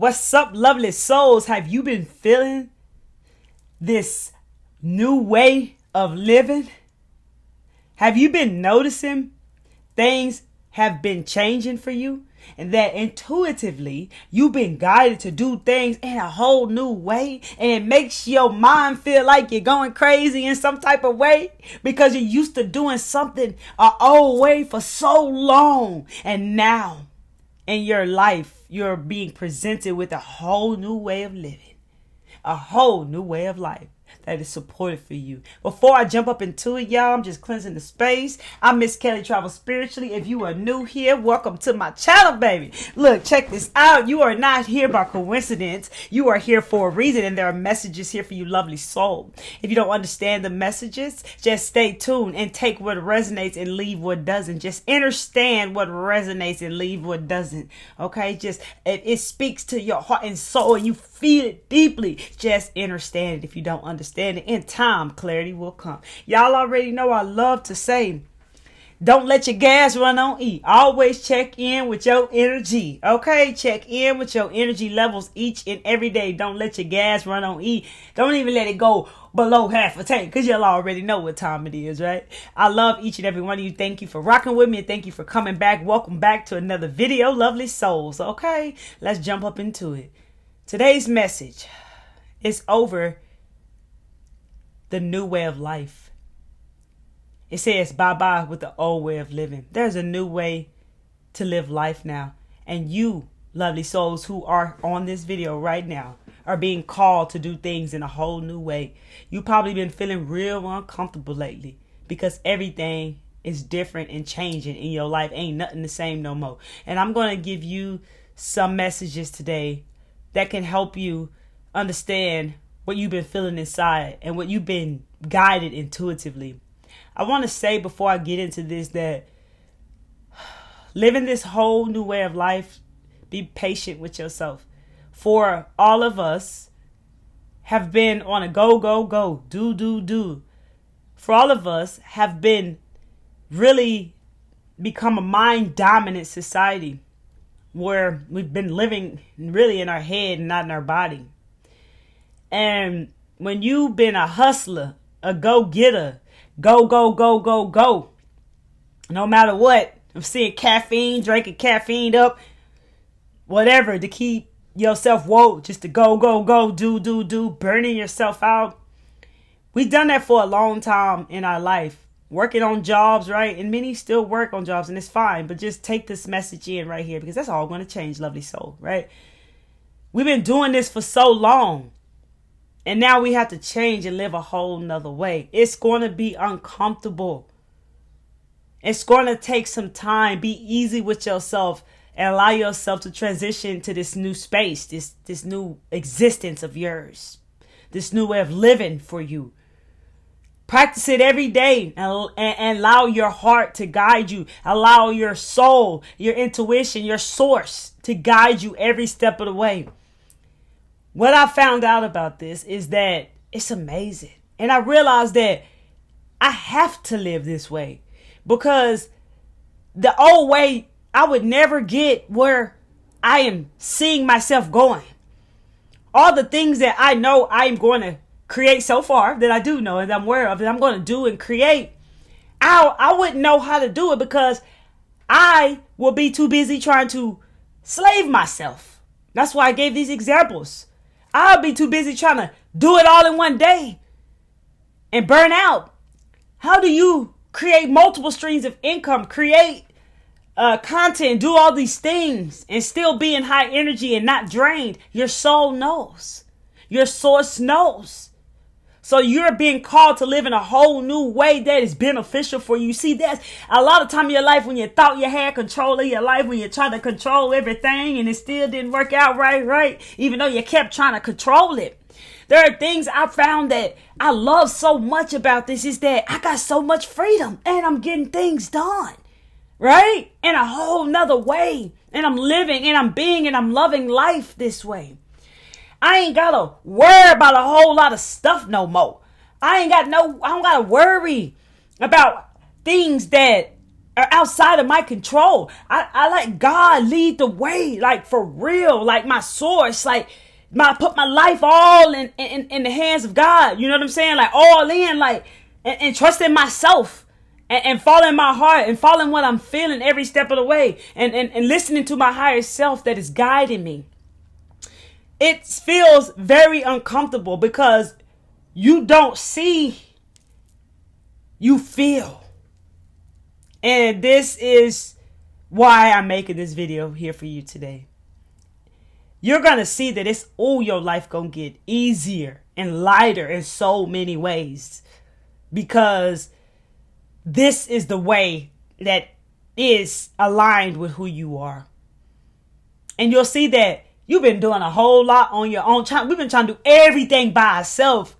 What's up, lovely souls? Have you been feeling this new way of living? Have you been noticing things have been changing for you? And that intuitively you've been guided to do things in a whole new way, and it makes your mind feel like you're going crazy in some type of way because you're used to doing something an old way for so long, and now in your life you're being presented with a whole new way of living, a whole new way of life that is supported for you. Before I jump up into it, y'all, I'm just cleansing the space. I'm Miss Kelly Travel Spiritually. If you are new here, welcome to my channel, baby. Look, check this out. You are not here by coincidence. You are here for a reason, and there are messages here for you, lovely soul. If you don't understand the messages, just stay tuned and take what resonates and leave what doesn't. Just understand what resonates and leave what doesn't. Okay? Just, if it speaks to your heart and soul and you feel it deeply, just understand it. If you don't understand it, in time, clarity will come. Y'all already know I love to say, don't let your gas run on E. Always check in with your energy. Okay? Check in with your energy levels each and every day. Don't let your gas run on E. Don't even let it go below half a tank, because y'all already know what time it is, right? I love each and every one of you. Thank you for rocking with me, and thank you for coming back. Welcome back to another video, lovely souls. Okay? Let's jump up into it. Today's message is over the new way of life. It says bye-bye with the old way of living. There's a new way to live life now. And you, lovely souls who are on this video right now, are being called to do things in a whole new way. You've probably been feeling real uncomfortable lately because everything is different and changing in your life. Ain't nothing the same no more. And I'm going to give you some messages today that can help you understand what you've been feeling inside and what you've been guided intuitively. I want to say before I get into this that living this whole new way of life, be patient with yourself. For all of us have been on a go, go, go, do. For all of us have been really become a mind dominant society where we've been living really in our head and not in our body. And when you've been a hustler, a go-getter, go, no matter what, I'm seeing caffeine, drinking caffeine up, whatever, to keep yourself woke, just to go, do, burning yourself out. We've done that for a long time in our life, working on jobs, right? And many still work on jobs, and it's fine, but just take this message in right here, because that's all going to change, lovely soul, right? We've been doing this for so long. And now we have to change and live a whole nother way. It's going to be uncomfortable. It's going to take some time. Be easy with yourself and allow yourself to transition to this new space, this new existence of yours, this new way of living for you. Practice it every day and allow your heart to guide you. Allow your soul, your intuition, your source to guide you every step of the way. What I found out about this is that it's amazing. And I realized that I have to live this way, because the old way, I would never get where I am seeing myself going. All the things that I know I'm going to create so far, that I do know and I'm aware of, that I'm going to do and create, I wouldn't know how to do it, because I will be too busy trying to slave myself. That's why I gave these examples. I'll be too busy trying to do it all in one day and burn out. How do you create multiple streams of income, create content, do all these things and still be in high energy and not drained? Your soul knows. Your source knows. So you're being called to live in a whole new way that is beneficial for you. See, that's a lot of time in your life when you thought you had control of your life, when you tried to control everything and it still didn't work out right, even though you kept trying to control it. There are things I found that I love so much about this, is that I got so much freedom and I'm getting things done, right? In a whole nother way. And I'm living and I'm being and I'm loving life this way. I ain't gotta worry about a whole lot of stuff no more. I don't gotta worry about things that are outside of my control. I let God lead the way, like for real, like my source, like put my life all in the hands of God. You know what I'm saying? Like all in, like and trusting myself and following my heart and following what I'm feeling every step of the way and listening to my higher self that is guiding me. It feels very uncomfortable because you don't see, you feel. And this is why I'm making this video here for you today. You're going to see that your life going to get easier and lighter in so many ways. Because this is the way that is aligned with who you are. And you'll see that you've been doing a whole lot on your own. We've been trying to do everything by ourselves.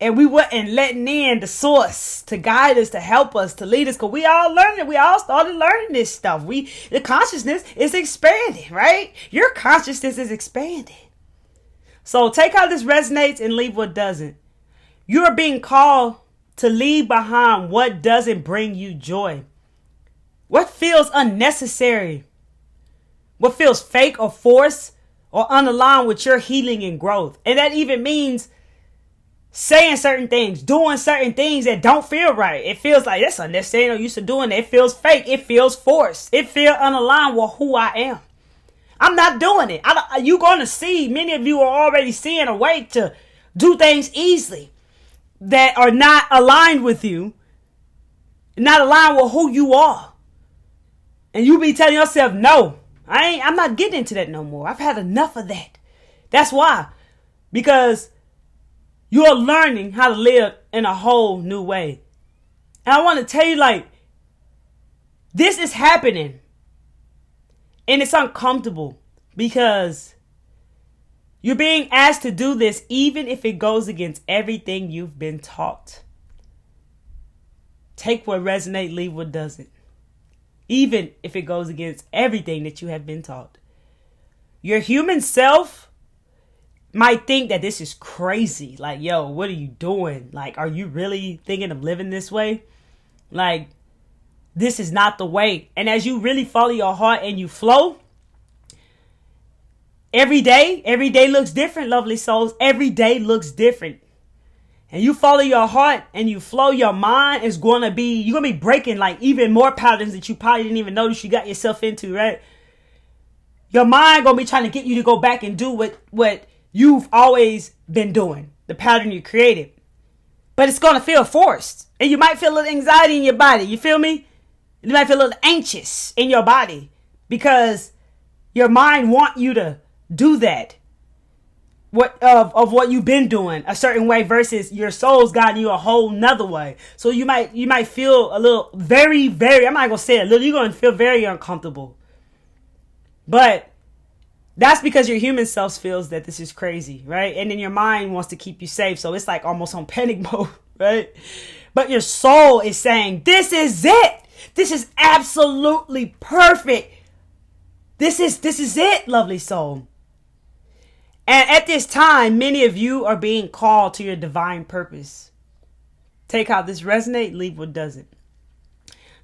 And we weren't letting in the source to guide us, to help us, to lead us. Because we all learned it. We all started learning this stuff. The consciousness is expanding, right? Your consciousness is expanding. So take how this resonates and leave what doesn't. You are being called to leave behind what doesn't bring you joy. What feels unnecessary. What feels fake or forced or unaligned with your healing and growth. And that even means saying certain things, doing certain things that don't feel right. It feels like that's unnecessary. I'm used to doing it. It feels fake. It feels forced. It feels unaligned with who I am. I'm not doing it. You're going to see, many of you are already seeing a way to do things easily that are not aligned with you, not aligned with who you are. And you be telling yourself, no, I'm not getting into that no more. I've had enough of that. That's why. Because you're learning how to live in a whole new way. And I want to tell you, like, this is happening. And it's uncomfortable because you're being asked to do this even if it goes against everything you've been taught. Take what resonates, leave what doesn't. Even if it goes against everything that you have been taught. Your human self might think that this is crazy. Like, yo, what are you doing? Like, are you really thinking of living this way? Like, this is not the way. And as you really follow your heart and you flow, every day looks different, lovely souls. Every day looks different. And you follow your heart and you flow, your mind is going to be, you're going to be breaking like even more patterns that you probably didn't even notice you got yourself into, right? Your mind going to be trying to get you to go back and do what you've always been doing, the pattern you created. But it's going to feel forced. And you might feel a little anxiety in your body. You feel me? You might feel a little anxious in your body because your mind wants you to do that. Of what you've been doing a certain way versus your soul's guiding you a whole nother way. So you might feel a little very, very, I'm not going to say a little, you're going to feel very uncomfortable. But that's because your human self feels that this is crazy, right? And then your mind wants to keep you safe. So it's like almost on panic mode, right? But your soul is saying, this is it. This is absolutely perfect. This is it, lovely soul. And at this time, many of you are being called to your divine purpose. Take how this resonates, leave what doesn't.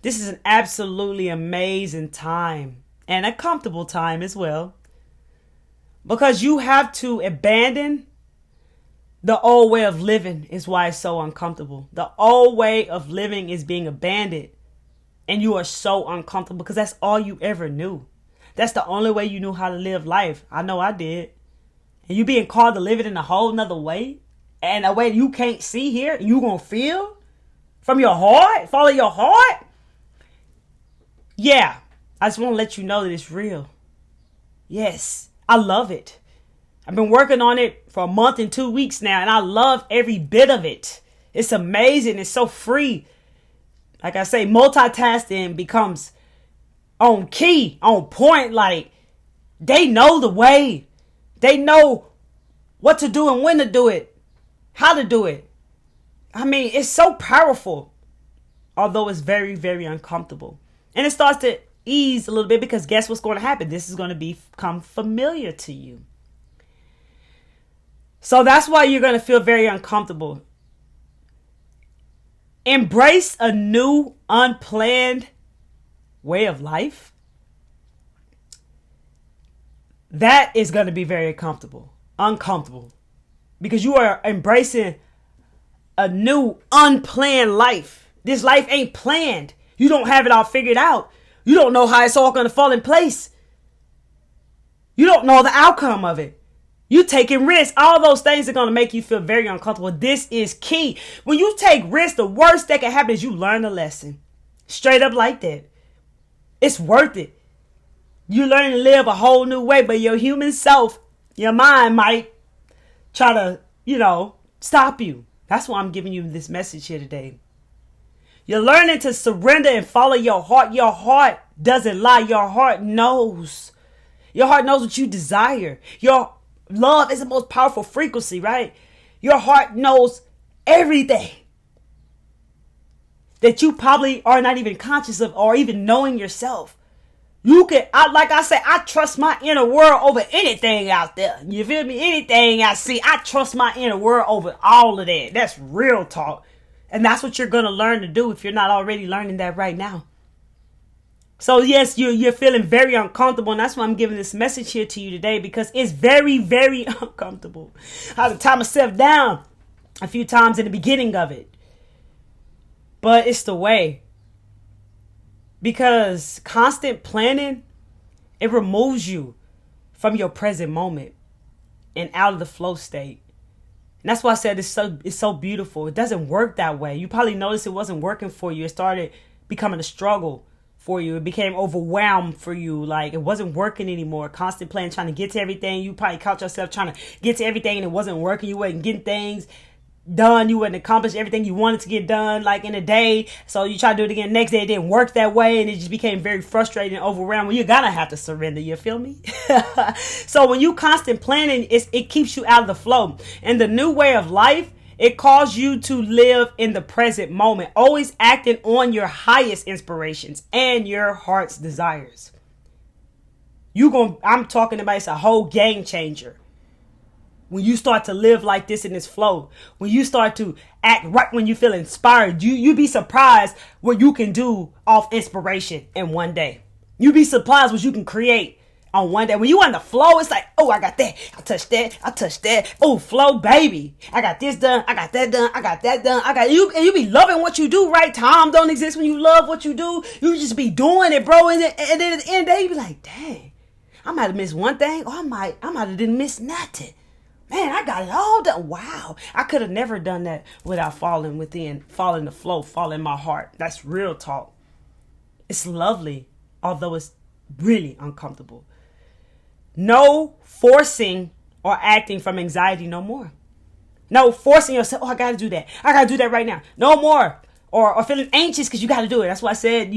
This is an absolutely amazing time and a comfortable time as well. Because you have to abandon the old way of living is why it's so uncomfortable. The old way of living is being abandoned. And you are so uncomfortable because that's all you ever knew. That's the only way you knew how to live life. I know I did. And you being called to live it in a whole nother way. And a way you can't see here. And you gonna feel from your heart. Follow your heart. Yeah. I just want to let you know that it's real. Yes. I love it. I've been working on it for a month and 2 weeks now. And I love every bit of it. It's amazing. It's so free. Like I say, multitasking becomes on key, on point. Like, they know the way. They know what to do and when to do it. How to do it. I mean, it's so powerful. Although it's very, very uncomfortable. And it starts to ease a little bit because guess what's going to happen? This is going to become familiar to you. So that's why you're going to feel very uncomfortable. embrace a new, unplanned way of life, that is going to be very uncomfortable, because you are embracing a new, unplanned life. This life ain't planned. You don't have it all figured out. You don't know how it's all going to fall in place. You don't know the outcome of it. You taking risks. All those things are going to make you feel very uncomfortable. This is key. When you take risks, the worst that can happen is you learn a lesson. Straight up like that. It's worth it. You learn to live a whole new way, but your human self, your mind might try to, stop you. That's why I'm giving you this message here today. You're learning to surrender and follow your heart. Your heart doesn't lie. Your heart knows. Your heart knows what you desire. Your love is the most powerful frequency, right? Your heart knows everything that you probably are not even conscious of, or even knowing yourself. Like I say, I trust my inner world over anything out there. You feel me? Anything I see, I trust my inner world over all of that. That's real talk. And that's what you're going to learn to do if you're not already learning that right now. So yes, you're feeling very uncomfortable, and that's why I'm giving this message here to you today, because it's very, very uncomfortable. I had to tie myself down a few times in the beginning of it. But it's the way. Because constant planning, it removes you from your present moment and out of the flow state. And that's why I said it's so beautiful. It doesn't work that way. You probably noticed it wasn't working for you. It started becoming a struggle for you. It became overwhelmed for you. Like it wasn't working anymore. Constant planning, trying to get to everything. You probably caught yourself trying to get to everything and it wasn't working. You wasn't getting things done. You wouldn't accomplish everything you wanted to get done like in a day. So you try to do it again next day. It didn't work that way, and it just became very frustrating and overwhelming. Well, you gotta have to surrender. You feel me? So when you constant planning, it keeps you out of the flow. And the new way of life, it calls you to live in the present moment, always acting on your highest inspirations and your heart's desires. I'm talking about, it's a whole game changer. When you start to live like this in this flow, when you start to act right when you feel inspired, you be surprised what you can do off inspiration in one day. You be surprised what you can create on one day. When you on the flow, it's like, oh, I got that. I touched that. Oh, flow, baby. I got this done. I got that done. I got that done. I got you. And you be loving what you do, right? Time don't exist when you love what you do. You just be doing it, bro. And then at the end of the day, you be like, dang, I might have missed one thing, or I might have didn't miss nothing. Man, I got it all done. Wow. I could have never done that without falling the flow, following my heart. That's real talk. It's lovely, although it's really uncomfortable. No forcing or acting from anxiety no more. No forcing yourself. Oh, I got to do that. I got to do that right now. No more. Or feeling anxious because you got to do it. That's why I said,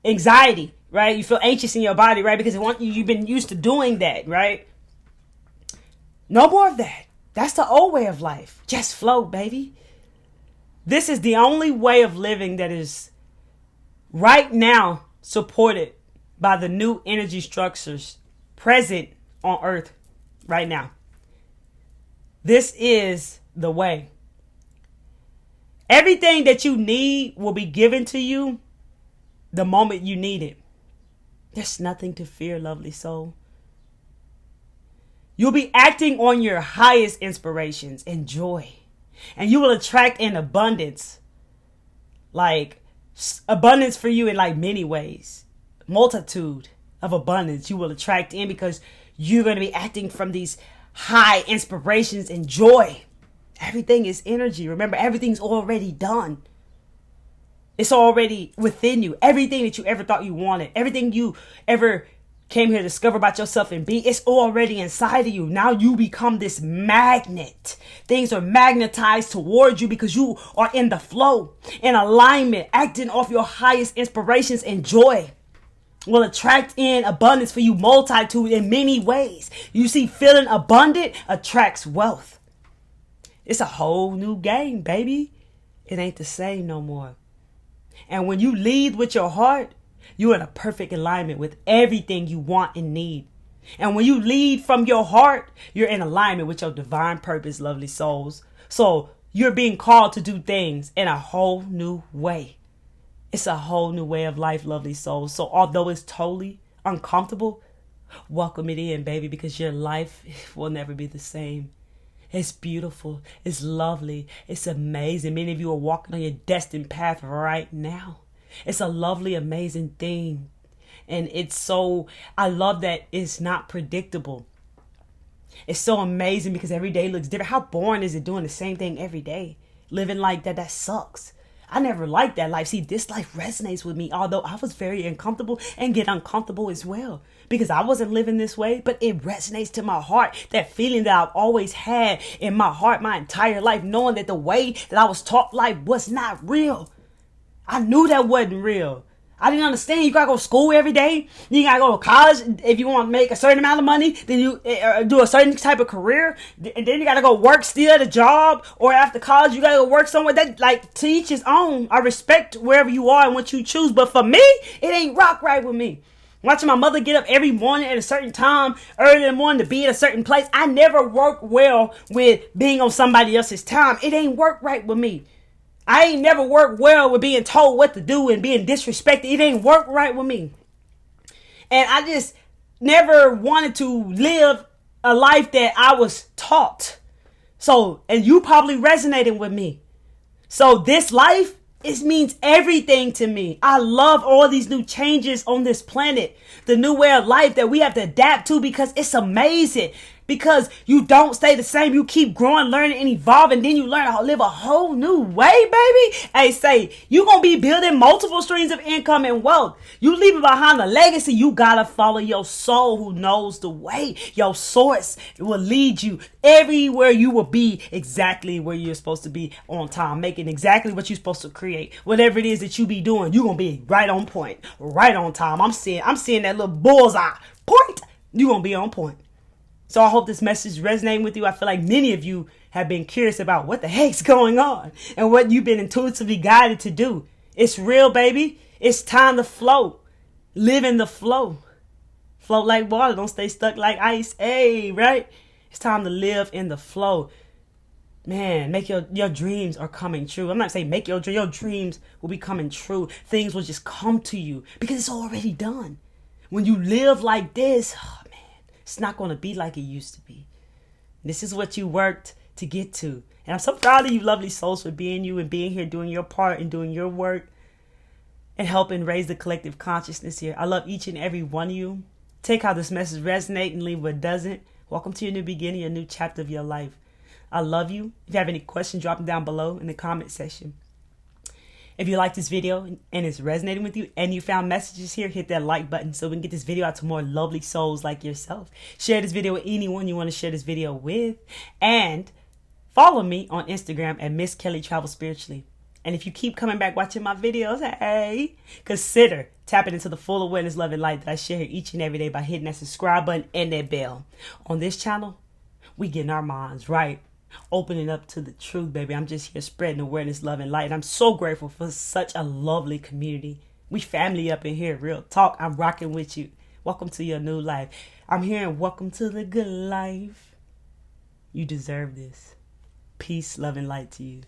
anxiety, right? You feel anxious in your body, right? Because you've been used to doing that, right? No more of that. That's the old way of life. Just flow, baby. This is the only way of living that is right now supported by the new energy structures present on Earth right now. This is the way. Everything that you need will be given to you the moment you need it. There's nothing to fear, lovely soul. You'll be acting on your highest inspirations and joy. And you will attract in abundance. Like abundance for you in like many ways. Multitude of abundance you will attract in, because you're going to be acting from these high inspirations and joy. Everything is energy. Remember, everything's already done. It's already within you. Everything that you ever thought you wanted. Everything you ever came here to discover about yourself and be, it's already inside of you. Now you become this magnet. Things are magnetized towards you because you are in the flow, in alignment, acting off your highest inspirations and joy. Will attract in abundance for you, multitude in many ways. You see, feeling abundant attracts wealth. It's a whole new game, baby. It ain't the same no more. And when you lead with your heart, you're in a perfect alignment with everything you want and need. And when you lead from your heart, you're in alignment with your divine purpose, lovely souls. So You're being called to do things in a whole new way. It's a whole new way of life, lovely souls. So although it's totally uncomfortable, welcome it in, baby, because your life will never be the same. It's beautiful. It's lovely. It's amazing. Many of you are walking on your destined path right now. It's a lovely, amazing thing. And I love that it's not predictable. It's so amazing because every day looks different. How boring is it doing the same thing every day? Living like that sucks. I never liked that life. See, this life resonates with me, although I was very uncomfortable and get uncomfortable as well because I wasn't living this way, but it resonates to my heart. That feeling that I've always had in my heart my entire life, knowing that the way that I was taught life was not real. I knew that wasn't real. I didn't understand. You gotta go to school every day. You gotta go to college if you want to make a certain amount of money. Then you do a certain type of career. And then you gotta go work still at a job. Or after college, you gotta go work somewhere. That, like, to each his own. I respect wherever you are and what you choose. But for me, it ain't rock right with me. Watching my mother get up every morning at a certain time, early in the morning to be at a certain place. I never work well with being on somebody else's time. It ain't work right with me. I ain't never worked well with being told what to do and being disrespected. It ain't work right with me. And I just never wanted to live a life that I was taught. So, and you probably resonating with me. So this life, it means everything to me. I love all these new changes on this planet. The new way of life that we have to adapt to because it's amazing. Because you don't stay the same. You keep growing, learning, and evolving. Then you learn how to live a whole new way, baby. Hey, say, you're going to be building multiple streams of income and wealth. You leaving behind a legacy. You got to follow your soul who knows the way. Your source will lead you everywhere. You will be exactly where you're supposed to be on time. Making exactly what you're supposed to create. Whatever it is that you be doing, you're going to be right on point. Right on time. I'm seeing that little bullseye. Point. You're going to be on point. So I hope this message is resonating with you. I feel like many of you have been curious about what the heck's going on and what you've been intuitively guided to do. It's real, baby. It's time to float. Live in the flow. Float like water. Don't stay stuck like ice. Hey, right? It's time to live in the flow. Man, make your dreams are coming true. I'm not saying make your dreams will be coming true. Things will just come to you because it's already done. When you live like this, it's not going to be like it used to be. This is what you worked to get to. And I'm so proud of you, lovely souls, for being you and being here, doing your part and doing your work and helping raise the collective consciousness here. I love each and every one of you. Take how this message resonates and leave what doesn't. Welcome to your new beginning, a new chapter of your life. I love you. If you have any questions, drop them down below in the comment section. If you like this video and it's resonating with you and you found messages here, hit that like button so we can get this video out to more lovely souls like yourself. Share this video with anyone you want to share this video with. And follow me on Instagram at Miss Kelly Travel Spiritually. And if you keep coming back watching my videos, hey, consider tapping into the full awareness, love, and light that I share here each and every day by hitting that subscribe button and that bell. On this channel, we getting our minds right. Opening up to the truth, baby. I'm just here spreading awareness, love, and light. And I'm so grateful for such a lovely community. We family up in here. Real talk. I'm rocking with you. Welcome to your new life. I'm here and welcome to the good life. You deserve this. Peace, love, and light to you.